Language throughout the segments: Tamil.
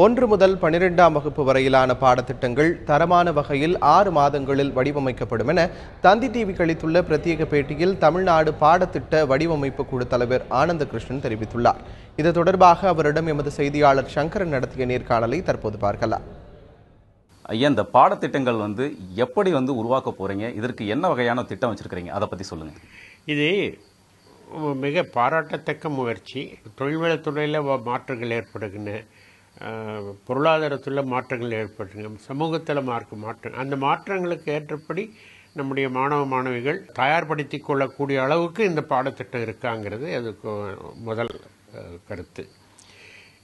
1 முதல் 12ஆம் வகுப்பு வரையிலான பாடத்திட்டங்கள் தரமான வகையில் 6 மாதங்களில் வடிவமைக்கப்படும் என தந்தி டிவிக்கு அளித்துள்ள பிரத்யேக பேட்டியில் தமிழ்நாடு பாடத்திட்ட வடிவமைப்பு குழு தலைவர் ஆனந்தகிருஷ்ணன் தெரிவித்துள்ளார். இது தொடர்பாக அவரிடம் எமது செய்தியாளர் சங்கரன் நடத்திய நேர்காணலை தற்போது பார்க்கலாம். ஐயா, இந்த பாடத்திட்டங்கள் எப்படி உருவாக்க போறீங்க? இதற்கு என்ன வகையான திட்டம் வச்சிருக்கீங்க? அதை பத்தி சொல்லுங்க. இது மிக பாராட்டத்தக்க முயற்சி. தொழில்வளத்துறையில் மாற்றங்கள் ஏற்படுகின்றன, பொருளாதாரத்தில் மாற்றங்கள் ஏற்படுங்க, சமூகத்தில் மாற்றம், அந்த மாற்றங்களுக்கு ஏற்றபடி நம்முடைய மாணவ மாணவிகள் தயார்படுத்தி கொள்ளக்கூடிய அளவுக்கு இந்த பாடத்திட்டம் இருக்காங்கிறது அதுக்கு முதல் கருத்து.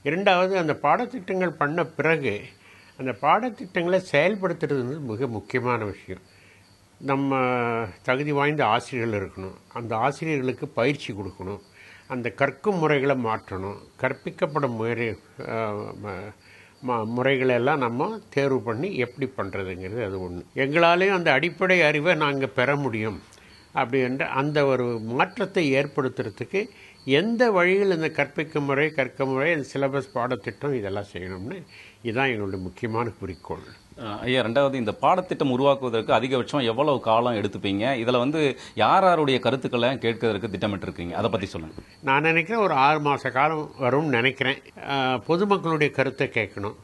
இரண்டாவது, அந்த பாடத்திட்டங்கள் பண்ண பிறகு அந்த பாடத்திட்டங்களை செயல்படுத்துறது மிக முக்கியமான விஷயம். நம்ம தகுதி வாய்ந்த ஆசிரியர்கள் இருக்கணும், அந்த ஆசிரியர்களுக்கு பயிற்சி கொடுக்கணும், அந்த கற்கும் முறைகளை மாற்றணும், கற்பிக்கப்படும் முறைகளெல்லாம் நம்ம தேர்வு பண்ணி எப்படி பண்ணுறதுங்கிறது அது ஒன்று. எங்களாலேயும் அந்த அடிப்படை அறிவை நாங்கள் பெற முடியும் அப்படின்ற அந்த ஒரு மாற்றத்தை ஏற்படுத்துறதுக்கு எந்த வழியில் இந்த கற்க முறை, அந்த சிலபஸ் பாடத்திட்டம் இதெல்லாம் செய்யணும்னு இதுதான் எங்களுடைய முக்கியமான குறிக்கோள். ஐயா, ரெண்டாவது, இந்த பாடத்திட்டம் உருவாக்குவதற்கு அதிகபட்சம் எவ்வளவு காலம் எடுத்துப்பீங்க? இதில் யாருடைய கருத்துக்களை கேட்கறதுக்கு திட்டமிட்டு இருக்கீங்க? அதை பற்றி சொல்லுங்க. நான் நினைக்கிறேன் ஒரு 6 மாத காலம் வரும்னு நினைக்கிறேன். பொதுமக்களுடைய கருத்தை கேட்கணும்,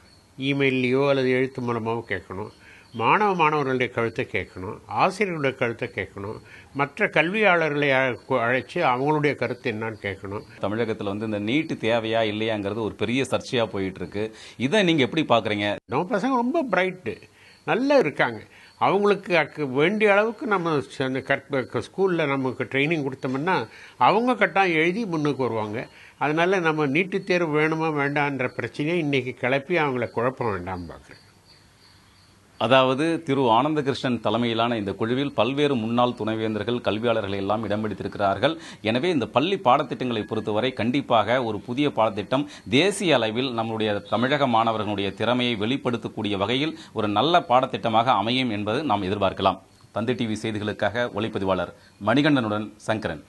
இமெயிலையோ அல்லது எழுத்து மூலமாகவோ கேட்கணும், மாணவர்களுடைய கருத்தை கேட்கணும், ஆசிரியர்களுடைய கருத்தை கேட்கணும், மற்ற கல்வியாளர்களை அழைச்சி அவங்களுடைய கருத்து என்னன்னு கேட்கணும். தமிழகத்தில் இந்த நீட்டு தேவையா இல்லையாங்கிறது ஒரு பெரிய சர்ச்சையா போயிட்டு இருக்கு. இதை நீங்க எப்படி பாக்குறீங்க? நம்ம பசங்க ரொம்ப பிரைட்டு, நல்லா இருக்காங்க. அவங்களுக்கு வேண்டிய அளவுக்கு நம்ம அந்த ஸ்கூலில் நமக்கு ட்ரைனிங் கொடுத்தோம்னா அவங்க கட்டாயம் எழுதி முன்னுக்கு வருவாங்க. அதனால நம்ம நீட்டு தேர்வு வேணுமா வேண்டான்ற பிரச்சனையை இன்னைக்கு கிளப்பி அவங்கள குழப்பம் வேண்டாம் பார்க்குறேன். அதாவது திரு ஆனந்தகிருஷ்ணன் தலைமையிலான இந்த குழுவில் பல்வேறு முன்னாள் துணைவேந்தர்கள், கல்வியாளர்கள் எல்லாம் இடம் பிடித்திருக்கிறார்கள். எனவே இந்த பள்ளி பாடத்திட்டங்களை பொறுத்தவரை கண்டிப்பாக ஒரு புதிய பாடத்திட்டம் தேசிய அளவில் நம்முடைய தமிழக மாணவர்களுடைய திறமையை வெளிப்படுத்தக்கூடிய வகையில் ஒரு நல்ல பாடத்திட்டமாக அமையும் என்பது நாம் எதிர்பார்க்கலாம். தந்தி டிவி செய்திகளுக்காக ஒளிப்பதிவாளர் மணிகண்டனுடன் சங்கரன்.